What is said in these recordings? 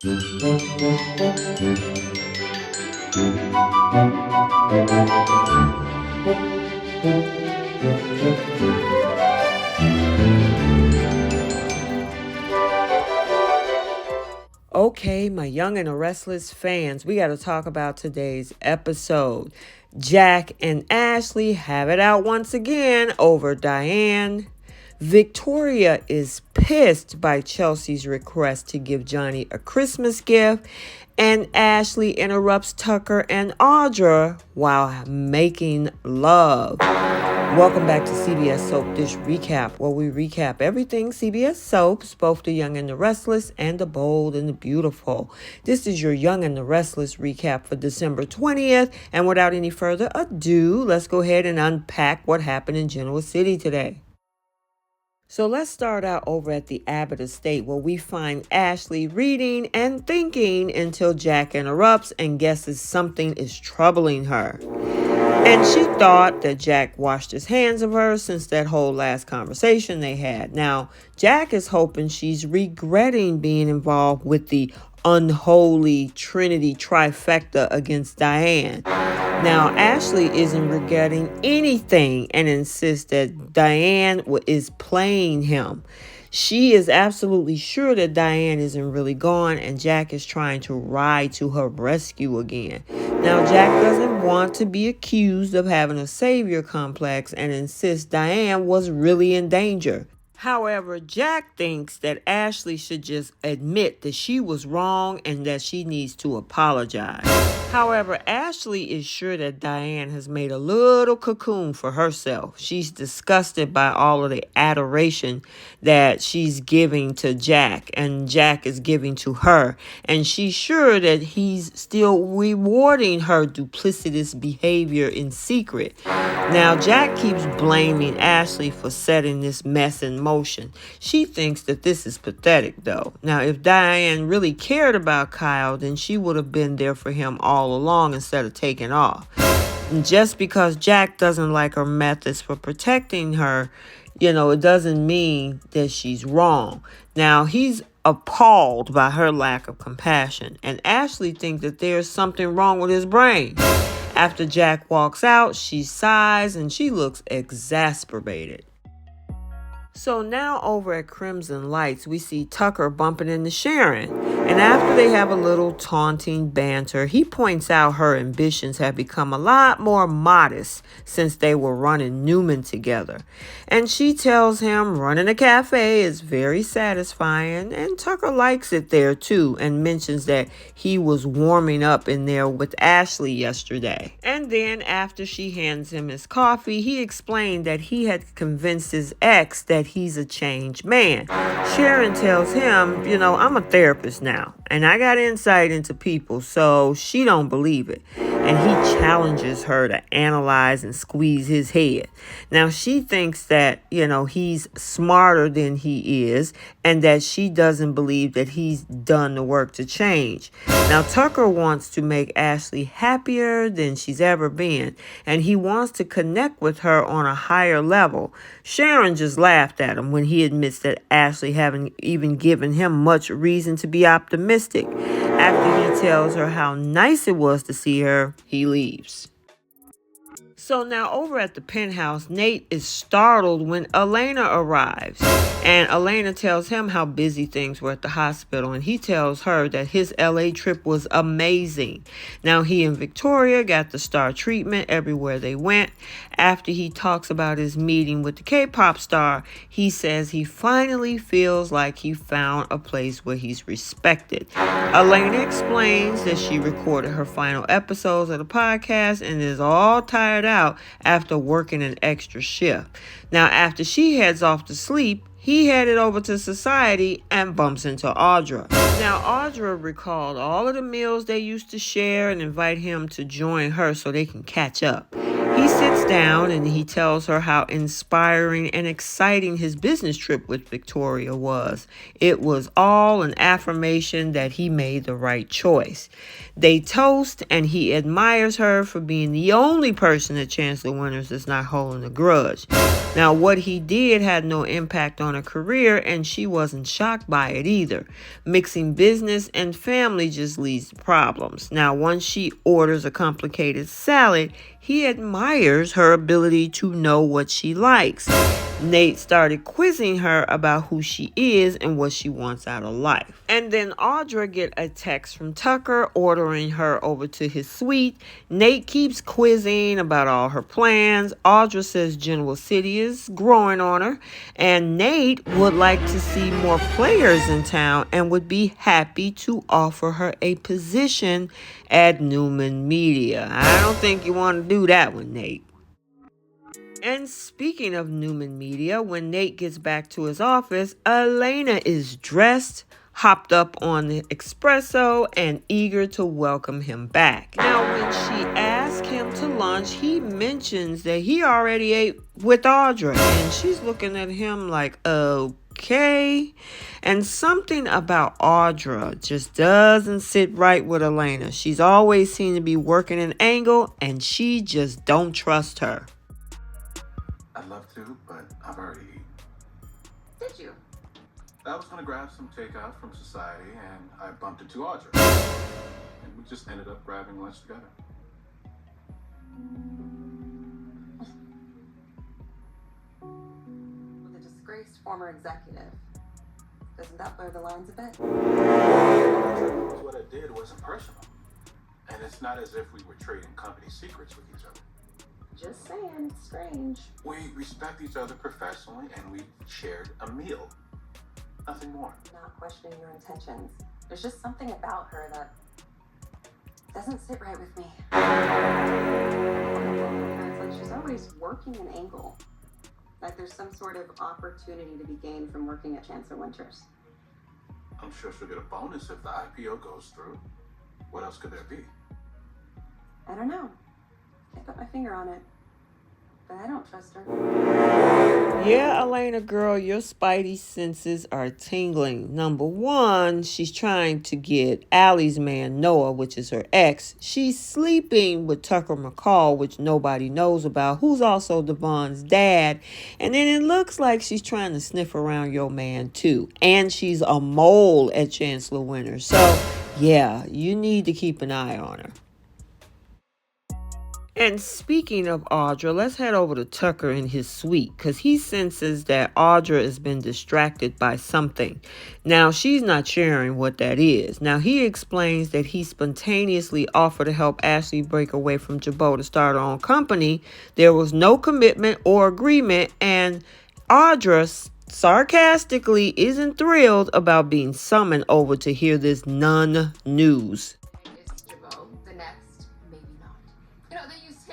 Okay, my young and the restless fans, we got to talk about today's episode. Jack and Ashley have it out once again over Diane. Victoria is pissed by Chelsea's request to give Johnny a Christmas gift, and Ashley interrupts Tucker and Audra while making love. Welcome back to CBS Soap Dish Recap, where we recap everything CBS Soaps, both the young and the restless and the bold and the beautiful. This is your young and the restless recap for December 20th. And without any further ado, let's go ahead and unpack what happened in Genoa City today. So let's start out over at the Abbott estate, where we find Ashley reading and thinking until Jack interrupts and guesses something is troubling her. And she thought that Jack washed his hands of her since that whole last conversation they had. Now, Jack is hoping she's regretting being involved with the unholy Trinity trifecta against Diane. Now, Ashley isn't regretting anything and insists that Diane is playing him. She is absolutely sure that Diane isn't really gone, and Jack is trying to ride to her rescue again. Now, Jack doesn't want to be accused of having a savior complex and insists Diane was really in danger. However, Jack thinks that Ashley should just admit that she was wrong and that she needs to apologize. However, Ashley is sure that Diane has made a little cocoon for herself. She's disgusted by all of the adoration that she's giving to Jack and Jack is giving to her. And she's sure that he's still rewarding her duplicitous behavior in secret. Now, Jack keeps blaming Ashley for setting this mess in motion. She thinks that this is pathetic, though. Now, if Diane really cared about Kyle, then she would have been there for him all along instead of taking off. And just because Jack doesn't like her methods for protecting her, it doesn't mean that she's wrong. Now, he's appalled by her lack of compassion, and Ashley thinks that there's something wrong with his brain. After Jack walks out, she sighs and she looks exasperated. So now over at Crimson Lights, we see Tucker bumping into Sharon. And after they have a little taunting banter, he points out her ambitions have become a lot more modest since they were running Newman together. And she tells him running a cafe is very satisfying, and Tucker likes it there too, and mentions that he was warming up in there with Ashley yesterday. And then after she hands him his coffee, he explained that he had convinced his ex that he's a changed man. Sharon tells him, I'm a therapist now, and I got insight into people, so she don't believe it. And he challenges her to analyze and squeeze his head. Now, she thinks that, he's smarter than he is, and that she doesn't believe that he's done the work to change. Now, Tucker wants to make Ashley happier than she's ever been, and he wants to connect with her on a higher level. Sharon just laughed at him when he admits that Ashley haven't even given him much reason to be optimistic. After he tells her how nice it was to see her, he leaves. So now over at the penthouse, Nate is startled when Elena arrives. And Elena tells him how busy things were at the hospital. And he tells her that his LA trip was amazing. Now he and Victoria got the star treatment everywhere they went. After he talks about his meeting with the K-pop star, he says he finally feels like he found a place where he's respected. Elena explains that she recorded her final episodes of the podcast and is all tired out after working an extra shift. Now, after she heads off to sleep, he headed over to Society and bumps into Audra. Now, Audra recalled all of the meals they used to share and invite him to join her so they can catch up. He sits down and he tells her how inspiring and exciting his business trip with Victoria was. It was all an affirmation that he made the right choice. They toast and he admires her for being the only person at Chancellor Winters that's not holding a grudge. Now, what he did had no impact on her career, and she wasn't shocked by it either. Mixing business and family just leads to problems. Now, once she orders a complicated salad, he admires her ability to know what she likes. Nate started quizzing her about who she is and what she wants out of life. And then Audra get a text from Tucker ordering her over to his suite. Nate keeps quizzing about all her plans. Audra says Genoa City is growing on her. And Nate would like to see more players in town and would be happy to offer her a position at Newman Media. I don't think you want to do that one, Nate. And speaking of Newman Media, when Nate gets back to his office, Elena is dressed, hopped up on the espresso, and eager to welcome him back. Now, when she asks him to lunch, he mentions that he already ate with Audra, and she's looking at him like, okay. And something about Audra just doesn't sit right with Elena. She's always seemed to be working an angle, and she just don't trust her. I'd love to, but I've already eaten. Did you? I was going to grab some takeout from Society, and I bumped into Audra. And we just ended up grabbing lunch together. With a disgraced former executive. Doesn't that blur the lines a bit? What I did wasn't personal. And it's not as if we were trading company secrets with each other. Just saying, it's strange. We respect each other professionally, and we shared a meal. Nothing more. Not questioning your intentions. There's just something about her that doesn't sit right with me. It's like she's always working an angle. Like there's some sort of opportunity to be gained from working at Chancellor Winters. I'm sure she'll get a bonus if the IPO goes through. What else could there be? I don't know. Can't put my finger on it. But I don't trust her. Yeah, Elena girl, your spidey senses are tingling. Number one, she's trying to get Allie's man, Noah, which is her ex. She's sleeping with Tucker McCall, which nobody knows about, who's also Devon's dad. And then it looks like she's trying to sniff around your man, too. And she's a mole at Chancellor Winters. So, yeah, you need to keep an eye on her. And speaking of Audra, let's head over to Tucker in his suite because he senses that Audra has been distracted by something. Now, she's not sharing what that is. Now, he explains that he spontaneously offered to help Ashley break away from Jabot to start her own company. There was no commitment or agreement, and Audra sarcastically isn't thrilled about being summoned over to hear this non-news.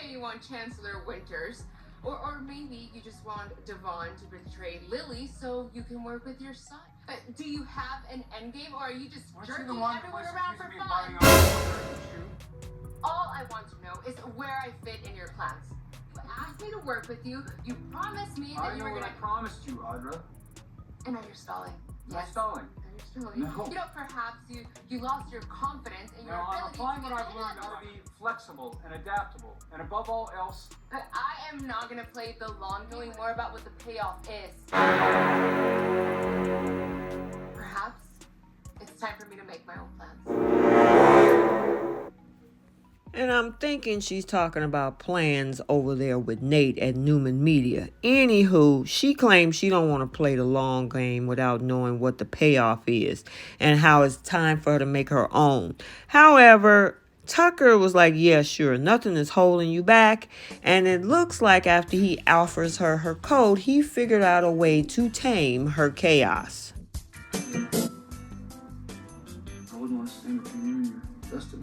You want Chancellor Winters, or maybe you just want Devon to betray Lily so you can work with your son. Do you have an endgame, or are you just jerking everyone around for fun? All I want to know is where I fit in your plans. You asked me to work with you. You promised me that you were gonna. I promised you, Audra. And now you're stalling. Yes. Stalling. No. Perhaps you lost your confidence in your I'm ability applying to what I've learned how to be flexible and adaptable, and above all else, But I am not gonna play the long game more about what the payoff is. Perhaps it's time for me to make my own plans. And I'm thinking she's talking about plans over there with Nate at Newman Media. Anywho, she claims she don't want to play the long game without knowing what the payoff is and how it's time for her to make her own. However, Tucker was like, yeah, sure, nothing is holding you back. And it looks like after he offers her her code, he figured out a way to tame her chaos. I wouldn't want to stand between you and your destiny.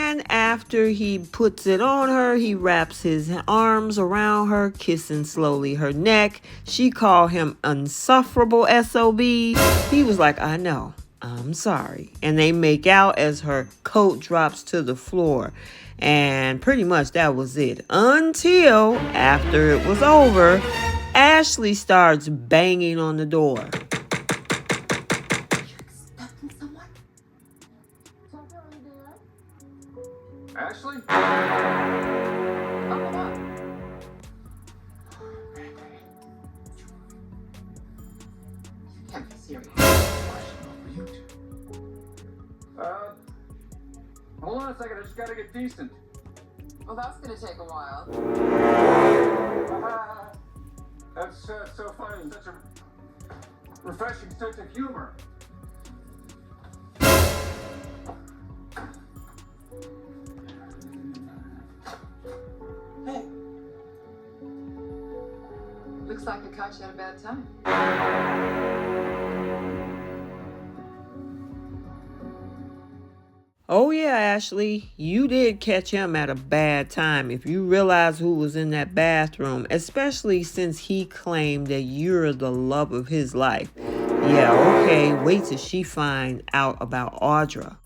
And after he puts it on her, he wraps his arms around her, kissing slowly her neck. She called him insufferable SOB. He was like, I know, I'm sorry. And they make out as her coat drops to the floor. And pretty much that was it. Until after it was over, Ashley starts banging on the door. You're expecting someone? Tucker, are you there? Ashley? Open up. You can't be serious. Hold on a second, I just gotta get decent. Well, that's gonna take a while. That's so funny, such a refreshing sense of humor. Hey. Looks like I caught you at a bad time. Oh yeah, Ashley, you did catch him at a bad time if you realize who was in that bathroom, especially since he claimed that you're the love of his life. Yeah, okay, wait till she find out about Audra.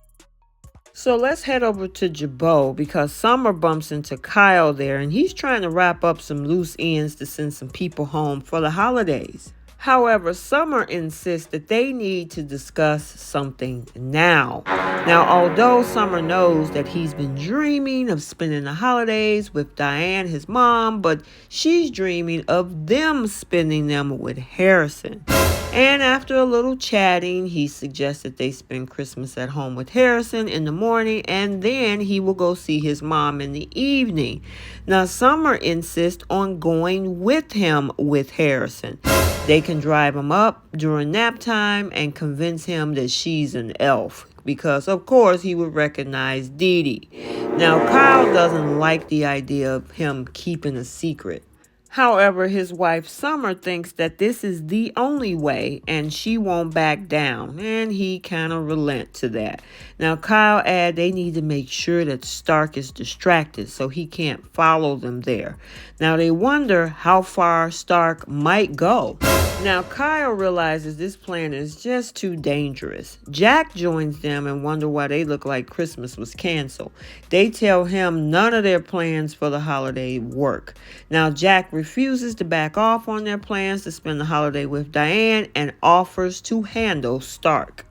So let's head over to Jabot because Summer bumps into Kyle there and he's trying to wrap up some loose ends to send some people home for the holidays. However, Summer insists that they need to discuss something now. Now, although Summer knows that he's been dreaming of spending the holidays with Diane, his mom, but she's dreaming of them spending them with Harrison. And after a little chatting, he suggests that they spend Christmas at home with Harrison in the morning and then he will go see his mom in the evening. Now, Summer insists on going with him with Harrison. They can drive him up during nap time and convince him that she's an elf because, of course, he would recognize Dee Dee. Now, Kyle doesn't like the idea of him keeping a secret. However, his wife Summer thinks that this is the only way and she won't back down, and he kind of relents to that. Now, Kyle adds they need to make sure that Stark is distracted so he can't follow them there. Now, they wonder how far Stark might go. Now, Kyle realizes this plan is just too dangerous. Jack joins them and wonder why they look like Christmas was canceled. They tell him none of their plans for the holiday work. Now, Jack refuses to back off on their plans to spend the holiday with Diane and offers to handle Stark.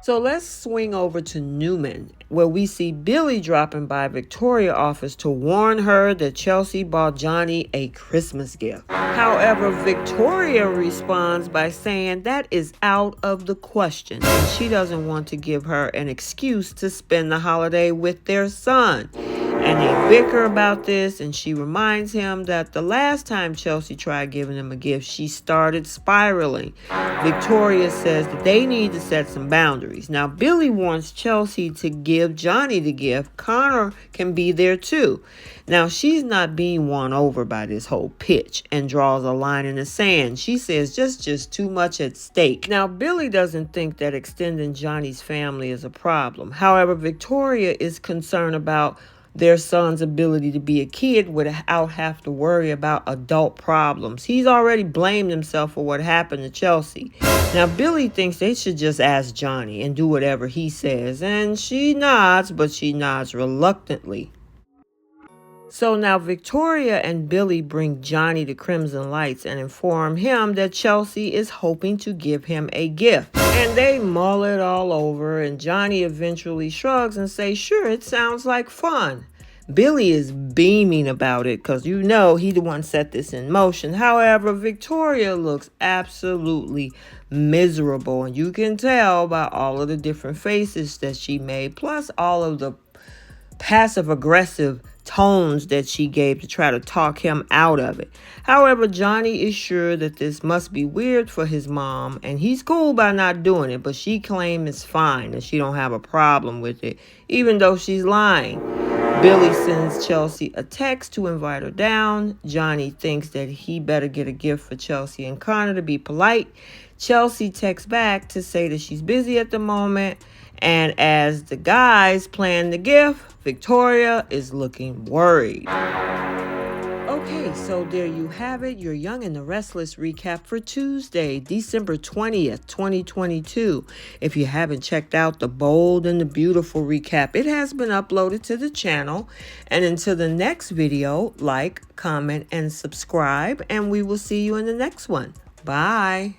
So let's swing over to Newman, where we see Billy dropping by Victoria's office to warn her that Chelsea bought Johnny a Christmas gift. However, Victoria responds by saying that is out of the question, and she doesn't want to give her an excuse to spend the holiday with their son. And they bicker about this, and she reminds him that the last time Chelsea tried giving him a gift, she started spiraling. Victoria says that they need to set some boundaries. Now, Billy wants Chelsea to give Johnny the gift. Connor can be there too. Now, she's not being won over by this whole pitch and draws a line in the sand. She says just too much at stake. Now, Billy doesn't think that extending Johnny's family is a problem. However, Victoria is concerned about their son's ability to be a kid without have to worry about adult problems. He's already blamed himself for what happened to Chelsea. Now, Billy thinks they should just ask Johnny and do whatever he says, and she nods, but she nods reluctantly. So now Victoria and Billy bring Johnny to Crimson Lights and inform him that Chelsea is hoping to give him a gift. And they mull it all over, and Johnny eventually shrugs and says, sure, it sounds like fun. Billy is beaming about it because you know he the one set this in motion. However, Victoria looks absolutely miserable, and you can tell by all of the different faces that she made, plus all of the passive-aggressive tones that she gave to try to talk him out of it. However, Johnny is sure that this must be weird for his mom, and he's cool by not doing it, but she claims it's fine and she don't have a problem with it, even though she's lying. Billy sends Chelsea a text to invite her down. Johnny thinks that he better get a gift for Chelsea and Connor to be polite. Chelsea texts back to say that she's busy at the moment, And as the guys plan the gift, Victoria is looking worried. Okay, so there you have it, your Young and the Restless recap for Tuesday, December 20th, 2022. If you haven't checked out the Bold and the Beautiful recap, it has been uploaded to the channel. And until the next video, like, comment, and subscribe, and we will see you in the next one. Bye.